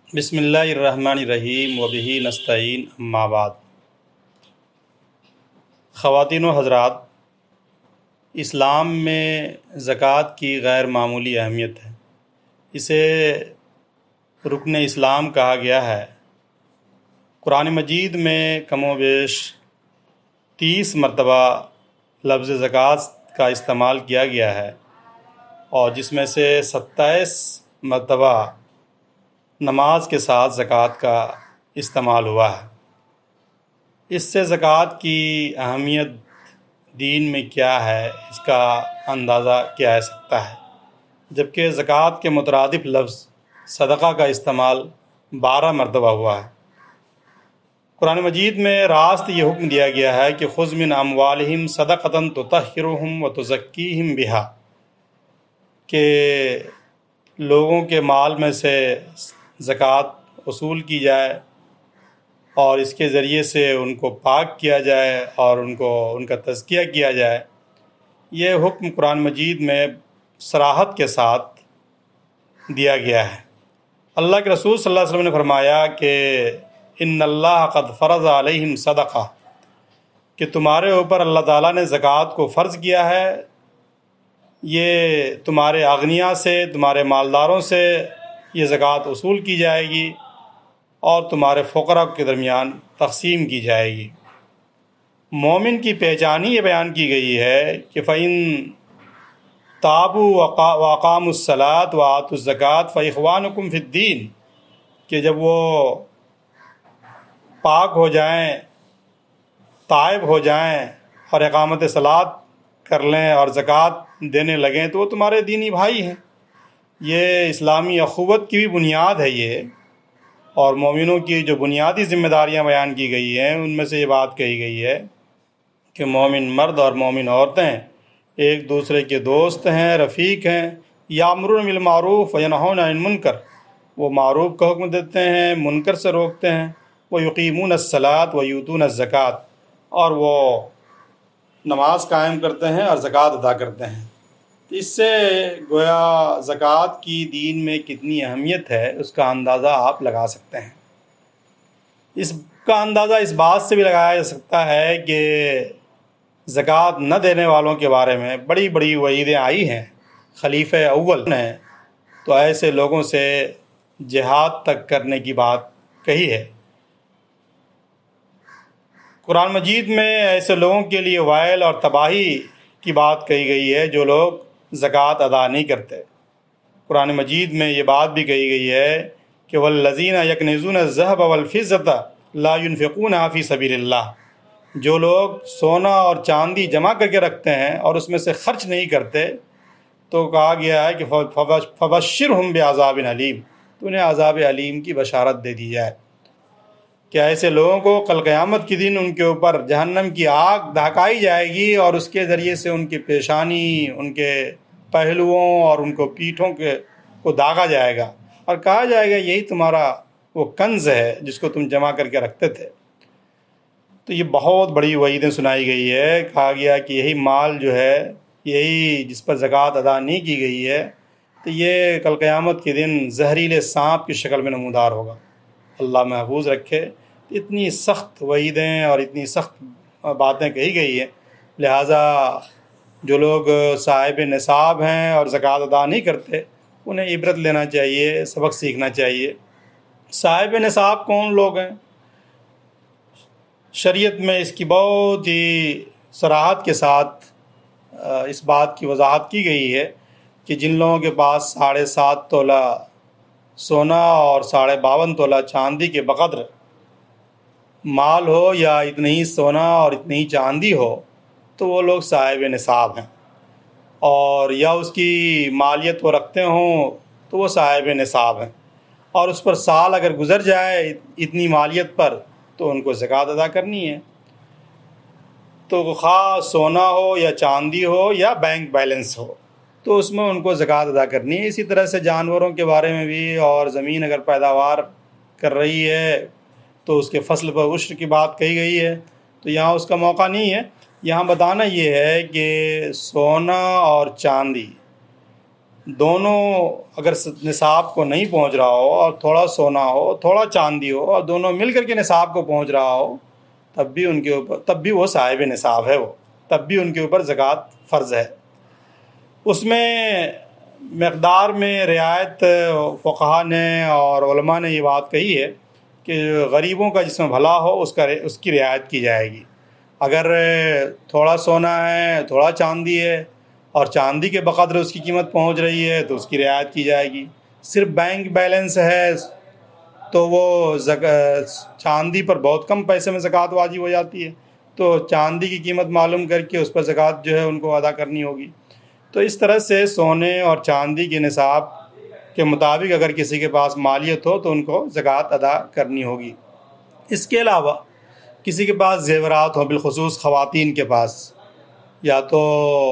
بسم اللہ الرحمن الرحیم وبہ نستعین اما بعد۔ خواتین و حضرات، اسلام میں زکوٰۃ کی غیر معمولی اہمیت ہے۔ اسے رکن اسلام کہا گیا ہے۔ قرآن مجید میں کم و بیش 30 مرتبہ لفظ زکوٰۃ کا استعمال کیا گیا ہے، اور جس میں سے 27 مرتبہ نماز کے ساتھ زکوٰۃ کا استعمال ہوا ہے۔ اس سے زکوٰۃ کی اہمیت دین میں کیا ہے، اس کا اندازہ کیا ہے سکتا ہے، جبکہ زکوٰۃ کے مترادف لفظ صدقہ کا استعمال 12 مرتبہ ہوا ہے۔ قرآن مجید میں راست یہ حکم دیا گیا ہے کہ خذ من اموالہم صدقۃ تطہرہم وتزکیہم بہا، کہ لوگوں کے مال میں سے زکوٰۃ وصول کی جائے اور اس کے ذریعے سے ان کو پاک کیا جائے اور ان کا تزکیہ کیا جائے۔ یہ حکم قرآن مجید میں صراحت کے ساتھ دیا گیا ہے۔ اللہ کے رسول صلی اللہ علیہ وسلم نے فرمایا کہ ان اللہ قد فرض علیہم صدقہ، کہ تمہارے اوپر اللہ تعالیٰ نے زکوٰۃ کو فرض کیا ہے۔ یہ تمہارے اغنیاء سے، تمہارے مالداروں سے یہ زکوٰۃ وصول کی جائے گی اور تمہارے فقراء کے درمیان تقسیم کی جائے گی۔ مومن کی پہچان ہی یہ بیان کی گئی ہے کہ فَإِن تَابُوا وَأَقَامُوا الصَّلَاةَ وَآتُوا الزَّكَاةَ فَإِخْوَانُكُمْ فِي الدِّينِ، کہ جب وہ پاک ہو جائیں، تائب ہو جائیں اور اقامت صلاۃ کر لیں اور زکوٰۃ دینے لگیں تو وہ تمہارے دینی بھائی ہیں۔ یہ اسلامی اخوت کی بھی بنیاد ہے یہ، اور مومنوں کی جو بنیادی ذمہ داریاں بیان کی گئی ہیں ان میں سے یہ بات کہی گئی ہے کہ مومن مرد اور مومن عورتیں ایک دوسرے کے دوست ہیں، رفیق ہیں۔ یامرون بالمعروف وینہون عن المنکر، وہ معروف کا حکم دیتے ہیں، منکر سے روکتے ہیں۔ ویقیمون الصلاۃ ویؤتون الزکاۃ، اور وہ نماز قائم کرتے ہیں اور زکوٰۃ ادا کرتے ہیں۔ اس سے گویا زکوٰۃ کی دین میں کتنی اہمیت ہے اس کا اندازہ آپ لگا سکتے ہیں۔ اس کا اندازہ اس بات سے بھی لگایا جا سکتا ہے کہ زکوٰۃ نہ دینے والوں کے بارے میں بڑی بڑی وعیدیں آئی ہیں۔ خلیفہ اول نے تو ایسے لوگوں سے جہاد تک کرنے کی بات کہی ہے۔ قرآن مجید میں ایسے لوگوں کے لیے ویل اور تباہی کی بات کہی گئی ہے جو لوگ زکوٰۃ ادا نہیں کرتے۔ قرآن مجید میں یہ بات بھی کہی گئی ہے کہ والذین یکنزون الذھب والفضۃ لا ينفقونها فی سبیل اللہ، جو لوگ سونا اور چاندی جمع کر کے رکھتے ہیں اور اس میں سے خرچ نہیں کرتے، تو کہا گیا ہے کہ فبشرہم بعذاب علیم، تو انہیں عذاب علیم کی بشارت دے دی جائے کہ ایسے لوگوں کو کل قیامت کے دن ان کے اوپر جہنم کی آگ دہکائی جائے گی اور اس کے ذریعے سے ان کی پیشانی، ان کے پہلوؤں اور ان کو پیٹھوں کو داغا جائے گا اور کہا جائے گا یہی تمہارا وہ کنز ہے جس کو تم جمع کر کے رکھتے تھے۔ تو یہ بہت بڑی وعیدیں سنائی گئی ہے۔ کہا گیا کہ یہی مال جو ہے، یہی جس پر زکوٰۃ ادا نہیں کی گئی ہے، تو یہ کل قیامت کے دن زہریلے سانپ کی شکل میں نمودار ہوگا۔ اللہ محفوظ رکھے۔ اتنی سخت وعیدیں اور اتنی سخت باتیں کہی گئی ہیں، لہٰذا جو لوگ صاحب نصاب ہیں اور زکوٰۃ ادا نہیں کرتے انہیں عبرت لینا چاہیے، سبق سیکھنا چاہیے۔ صاحب نصاب کون لوگ ہیں؟ شریعت میں اس کی بہت ہی صراحت کے ساتھ اس بات کی وضاحت کی گئی ہے کہ جن لوگوں کے پاس 7.5 تولہ سونا اور 52.5 تولہ چاندی کے بقدر مال ہو، یا اتنی ہی سونا اور اتنی ہی چاندی ہو، تو وہ لوگ صاحب نصاب ہیں، اور یا اس کی مالیت وہ رکھتے ہوں تو وہ صاحب نصاب ہیں، اور اس پر سال اگر گزر جائے اتنی مالیت پر تو ان کو زکوٰۃ ادا کرنی ہے۔ تو خواہ سونا ہو یا چاندی ہو یا بینک بیلنس ہو، تو اس میں ان کو زکوٰۃ ادا کرنی ہے۔ اسی طرح سے جانوروں کے بارے میں بھی، اور زمین اگر پیداوار کر رہی ہے تو اس کے فصل پر عشر کی بات کہی گئی ہے، تو یہاں اس کا موقع نہیں ہے۔ یہاں بتانا یہ ہے کہ سونا اور چاندی دونوں اگر نصاب کو نہیں پہنچ رہا ہو اور تھوڑا سونا ہو تھوڑا چاندی ہو اور دونوں مل کر کے نصاب کو پہنچ رہا ہو تب بھی وہ صاحب نصاب ہے، وہ تب بھی ان کے اوپر زکوٰۃ فرض ہے۔ اس میں مقدار میں رعایت فقہا نے اور علماء نے یہ بات کہی ہے کہ غریبوں کا جس میں بھلا ہو اس کی رعایت کی جائے گی۔ اگر تھوڑا سونا ہے تھوڑا چاندی ہے اور چاندی کے بقدر اس کی قیمت پہنچ رہی ہے تو اس کی رعایت کی جائے گی۔ صرف بینک بیلنس ہے تو وہ چاندی پر بہت کم پیسے میں زکوٰۃ واجب ہو جاتی ہے، تو چاندی کی قیمت معلوم کر کے اس پر زکوٰۃ جو ہے ان کو ادا کرنی ہوگی۔ تو اس طرح سے سونے اور چاندی کے نصاب کے مطابق اگر کسی کے پاس مالیت ہو تو ان کو زکوٰۃ ادا کرنی ہوگی۔ اس کے علاوہ کسی کے پاس زیورات ہوں، بالخصوص خواتین کے پاس یا تو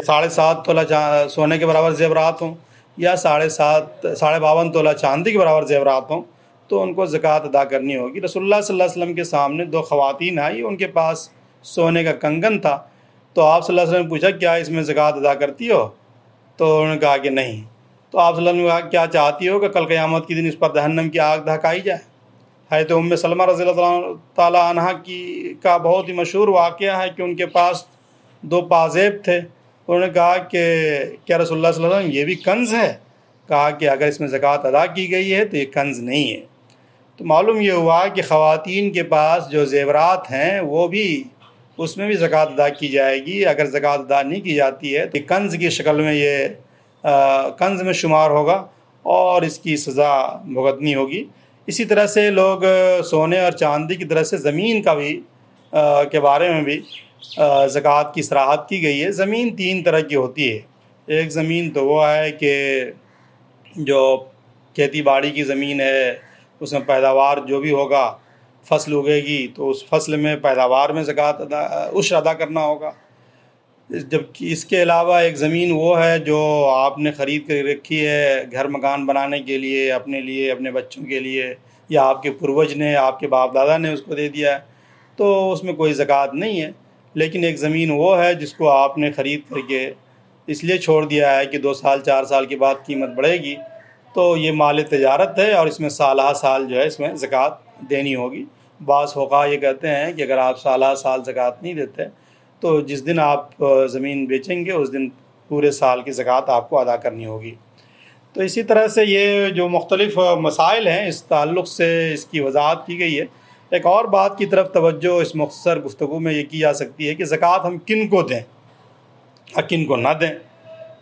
7.5 تولہ سونے کے برابر زیورات ہوں یا 52.5 تولہ چاندی کے برابر زیورات ہوں تو ان کو زکوٰۃ ادا کرنی ہوگی۔ رسول اللہ صلی اللہ علیہ وسلم کے سامنے 2 خواتین آئی، ان کے پاس سونے کا کنگن تھا، تو آپ صلی اللہ علیہ وسلم نے پوچھا کیا اس میں زکوٰۃ ادا کرتی ہو؟ تو انہوں نے کہا کہ نہیں۔ تو آپ صلی اللہ علیہ وسلم نے کہا کیا چاہتی ہو کہ کل قیامت کے دن اس پر جہنم کی آگ دہکائی جائے؟ حضرت ام سلمہ رضی اللہ تعالیٰ عنہ کا بہت ہی مشہور واقعہ ہے کہ ان کے پاس 2 پازیب تھے۔ انہوں نے کہا کہ کیا رسول اللہ صلی اللہ علیہ وسلم یہ بھی کنز ہے؟ کہا کہ اگر اس میں زکوٰۃ ادا کی گئی ہے تو یہ کنز نہیں ہے۔ تو معلوم یہ ہوا کہ خواتین کے پاس جو زیورات ہیں وہ بھی اس میں بھی زکوٰۃ ادا کی جائے گی۔ اگر زکوٰۃ ادا نہیں کی جاتی ہے تو کنز کی شکل میں یہ کنز میں شمار ہوگا اور اس کی سزا بھگتنی ہوگی۔ اسی طرح سے لوگ سونے اور چاندی کی طرح سے زمین کا بھی کے بارے میں بھی زکوٰۃ کی صراحت کی گئی ہے۔ زمین 3 طرح کی ہوتی ہے۔ ایک زمین تو وہ ہے کہ جو کھیتی باڑی کی زمین ہے، اس میں پیداوار جو بھی ہوگا، فصل اگے گی تو اس فصل میں پیداوار میں زکوٰۃ عشر ادا کرنا ہوگا۔ جبکہ اس کے علاوہ ایک زمین وہ ہے جو آپ نے خرید کر رکھی ہے گھر مکان بنانے کے لیے، اپنے لیے، اپنے بچوں کے لیے، یا آپ کے پروج نے، آپ کے باپ دادا نے اس کو دے دیا ہے، تو اس میں کوئی زکوٰۃ نہیں ہے۔ لیکن ایک زمین وہ ہے جس کو آپ نے خرید کر کے اس لیے چھوڑ دیا ہے کہ 2 سال 4 سال کے بعد قیمت بڑھے گی، تو یہ مال تجارت ہے اور اس میں سالہ سال جو ہے اس میں زکوٰۃ دینی ہوگی۔ بعض فقہا یہ کہتے ہیں کہ اگر آپ سالہ سال زکوٰۃ نہیں دیتے تو جس دن آپ زمین بیچیں گے اس دن پورے سال کی زکوٰۃ آپ کو ادا کرنی ہوگی۔ تو اسی طرح سے یہ جو مختلف مسائل ہیں اس تعلق سے اس کی وضاحت کی گئی ہے۔ ایک اور بات کی طرف توجہ اس مختصر گفتگو میں یہ کی جا سکتی ہے کہ زکوٰۃ ہم کن کو دیں اور کن کو نہ دیں۔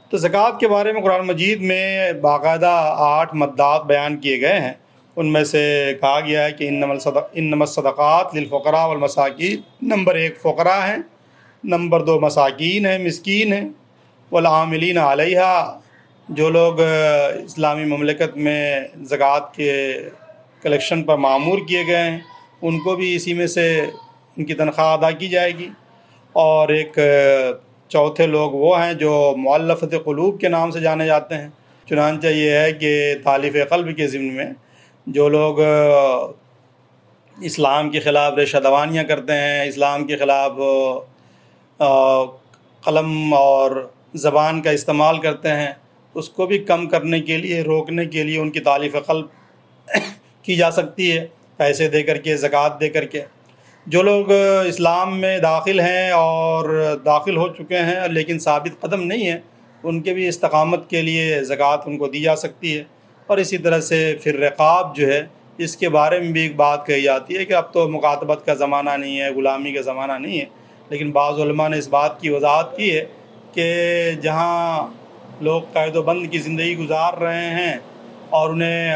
تو زکوٰۃ کے بارے میں قرآن مجید میں باقاعدہ 8 مدات بیان کیے گئے ہیں۔ ان میں سے کہا گیا ہے کہ انما الصدقات للفقراء والمساکین، نمبر 1 فقراء ہیں، نمبر 2 مساکین ہیں، مسکین ہیں، والعاملین علیہا، جو لوگ اسلامی مملکت میں زکوٰۃ کے کلیکشن پر معمور کیے گئے ہیں ان کو بھی اسی میں سے ان کی تنخواہ ادا کی جائے گی۔ اور ایک چوتھے لوگ وہ ہیں جو مؤلفۃ قلوب کے نام سے جانے جاتے ہیں۔ چنانچہ یہ ہے کہ تالیف قلب کے ضمن میں جو لوگ اسلام کے خلاف ریشہ دوانیاں کرتے ہیں، اسلام کے خلاف قلم اور زبان کا استعمال کرتے ہیں، اس کو بھی کم کرنے کے لیے، روکنے کے لیے ان کی تالیف قلب کی جا سکتی ہے پیسے دے کر کے، زکوٰۃ دے کر کے۔ جو لوگ اسلام میں داخل ہیں اور داخل ہو چکے ہیں لیکن ثابت قدم نہیں ہیں، ان کے بھی استقامت کے لیے زکوٰۃ ان کو دی جا سکتی ہے۔ اور اسی طرح سے پھر رقاب جو ہے اس کے بارے میں بھی ایک بات کہی جاتی ہے کہ اب تو مکاتبت کا زمانہ نہیں ہے، غلامی کا زمانہ نہیں ہے، لیکن بعض علماء نے اس بات کی وضاحت کی ہے کہ جہاں لوگ قید و بند کی زندگی گزار رہے ہیں اور انہیں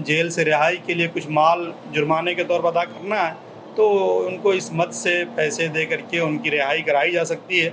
جیل سے رہائی کے لیے کچھ مال جرمانے کے طور پر ادا کرنا ہے تو ان کو اس مد سے پیسے دے کر کے ان کی رہائی کرائی جا سکتی ہے۔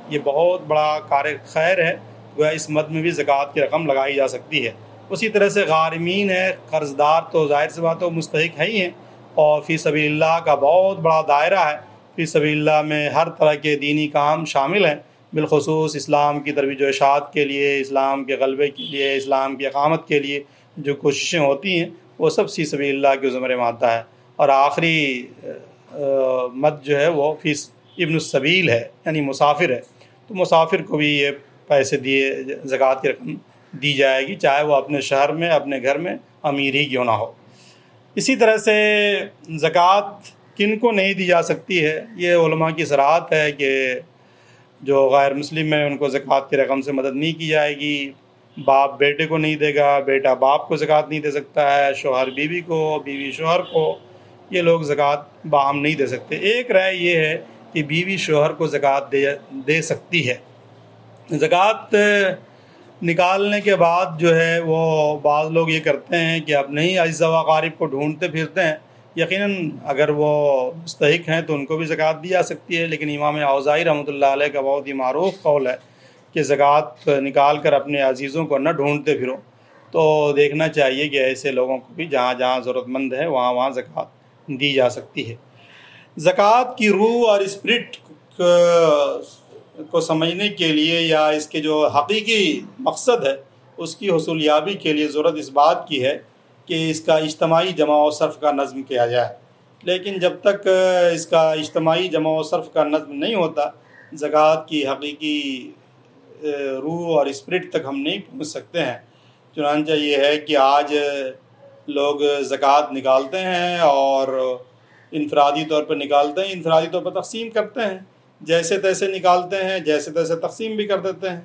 یہ بہت بڑا کار خیر ہے، گویا اس مد میں بھی زکوٰۃ کی رقم لگائی جا سکتی ہے۔ اسی طرح سے غارمین ہے، قرض دار تو ظاہر سی بات ہے مستحق ہے ہی ہیں، اور فی سبیل اللہ کا بہت بڑا دائرہ ہے۔ فی سبیل اللہ میں ہر طرح کے دینی کام شامل ہیں، بالخصوص اسلام کی ترویج و اشاعت کے لیے، اسلام کے غلبے کے لیے، اسلام کی اقامت کے لیے جو کوششیں ہوتی ہیں وہ سب فی سبیل اللہ کے زمرے میں آتا ہے۔ اور آخری مد جو ہے وہ فی ابن السبیل ہے، یعنی مسافر ہے، تو مسافر کو بھی یہ پیسے زکوٰۃ کی رقم دی جائے گی، چاہے وہ اپنے شہر میں اپنے گھر میں امیر ہی کیوں نہ ہو۔ اسی طرح سے زکوٰۃ کن کو نہیں دی جا سکتی ہے، یہ علماء کی صراحت ہے کہ جو غیر مسلم ہیں ان کو زکوٰۃ کی رقم سے مدد نہیں کی جائے گی، باپ بیٹے کو نہیں دے گا، بیٹا باپ کو زکوٰۃ نہیں دے سکتا ہے، شوہر بیوی کو، بیوی شوہر کو، یہ لوگ زکوٰۃ باہم نہیں دے سکتے۔ ایک رائے یہ ہے کہ بیوی شوہر کو زکوٰۃ دے سکتی ہے۔ زکوٰۃ نکالنے کے بعد جو ہے وہ بعض لوگ یہ کرتے ہیں کہ اپنے ہی اعزاء و اقارب کو ڈھونڈتے پھرتے ہیں۔ یقیناً اگر وہ مستحق ہیں تو ان کو بھی زکوٰۃ دی جا سکتی ہے، لیکن امام اوزاعی رحمۃ اللہ علیہ کا بہت ہی معروف قول ہے کہ زکوٰۃ نکال کر اپنے عزیزوں کو نہ ڈھونڈتے پھرو۔ تو دیکھنا چاہیے کہ ایسے لوگوں کو بھی جہاں جہاں ضرورت مند ہے وہاں وہاں زکوٰۃ دی جا سکتی ہے۔ زکوٰۃ کی روح اور اسپرٹ کو سمجھنے کے لیے یا اس کے جو حقیقی مقصد ہے اس کی حصولیابی کے لیے ضرورت اس بات کی ہے کہ اس کا اجتماعی جمع و صرف کا نظم کیا جائے، لیکن جب تک اس کا اجتماعی جمع و صرف کا نظم نہیں ہوتا زکوٰۃ کی حقیقی روح اور اسپرٹ تک ہم نہیں پہنچ سکتے ہیں۔ چنانچہ یہ ہے کہ آج لوگ زکوٰۃ نکالتے ہیں اور انفرادی طور پر نکالتے ہیں، انفرادی طور پر تقسیم کرتے ہیں، جیسے تیسے نکالتے ہیں، جیسے تیسے تقسیم بھی کر دیتے ہیں۔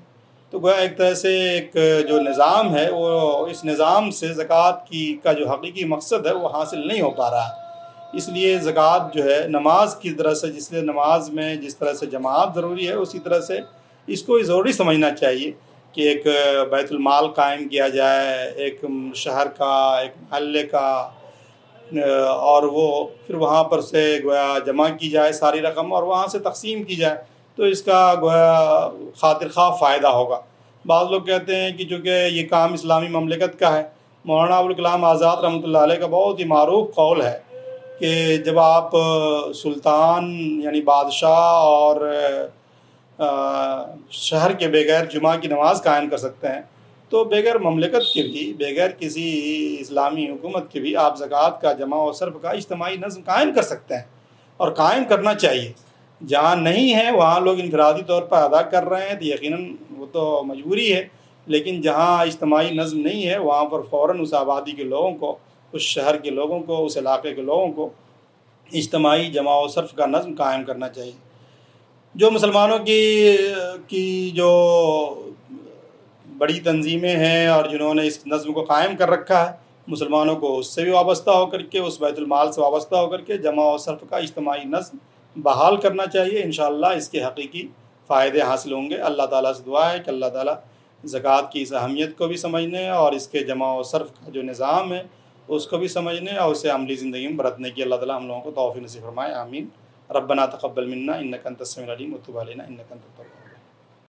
تو گویا ایک طرح سے ایک جو نظام ہے وہ اس نظام سے زکوٰۃ کا جو حقیقی مقصد ہے وہ حاصل نہیں ہو پا رہا ہے۔ اس لیے زکوٰۃ جو ہے نماز کی طرح سے، جس لیے نماز میں جس طرح سے جماعت ضروری ہے اسی طرح سے اس کو ضروری سمجھنا چاہیے کہ ایک بیت المال قائم کیا جائے، ایک شہر کا، ایک محلے کا، اور وہ پھر وہاں پر سے گویا جمع کی جائے ساری رقم اور وہاں سے تقسیم کی جائے، تو اس کا گویا خاطر خواہ فائدہ ہوگا۔ بعض لوگ کہتے ہیں کہ چونکہ یہ کام اسلامی مملکت کا ہے، مولانا ابوالکلام آزاد رحمۃ اللہ علیہ کا بہت ہی معروف قول ہے کہ جب آپ سلطان یعنی بادشاہ اور شہر کے بغیر جمعہ کی نماز قائم کر سکتے ہیں تو بغیر مملکت کے بھی، بغیر کسی اسلامی حکومت کے بھی آپ زکوٰۃ کا جمع و صرف کا اجتماعی نظم قائم کر سکتے ہیں، اور قائم کرنا چاہیے۔ جہاں نہیں ہے وہاں لوگ انفرادی طور پر ادا کر رہے ہیں تو یقیناً وہ تو مجبوری ہے، لیکن جہاں اجتماعی نظم نہیں ہے وہاں پر فوراً اس آبادی کے لوگوں کو، اس شہر کے لوگوں کو، اس علاقے کے لوگوں کو اجتماعی جمع و صرف کا نظم قائم کرنا چاہیے۔ جو مسلمانوں کی جو بڑی تنظیمیں ہیں اور جنہوں نے اس نظم کو قائم کر رکھا ہے، مسلمانوں کو اس سے بھی وابستہ ہو کر کے، اس بیت المال سے وابستہ ہو کر کے جمع و صرف کا اجتماعی نظم بحال کرنا چاہیے۔ انشاءاللہ اس کے حقیقی فائدے حاصل ہوں گے۔ اللہ تعالیٰ سے دعا ہے کہ اللہ تعالیٰ زکوٰۃ کی اس اہمیت کو بھی سمجھنے اور اس کے جمع و صرف کا جو نظام ہے اس کو بھی سمجھنے اور اسے عملی زندگی میں برتنے کی اللہ تعالیٰ ہم لوگوں کو توفیق نصیب فرمائے، آمین۔ ربنا تقبل منا انک انت السمیع العلیم وتب علینا انک انت التواب۔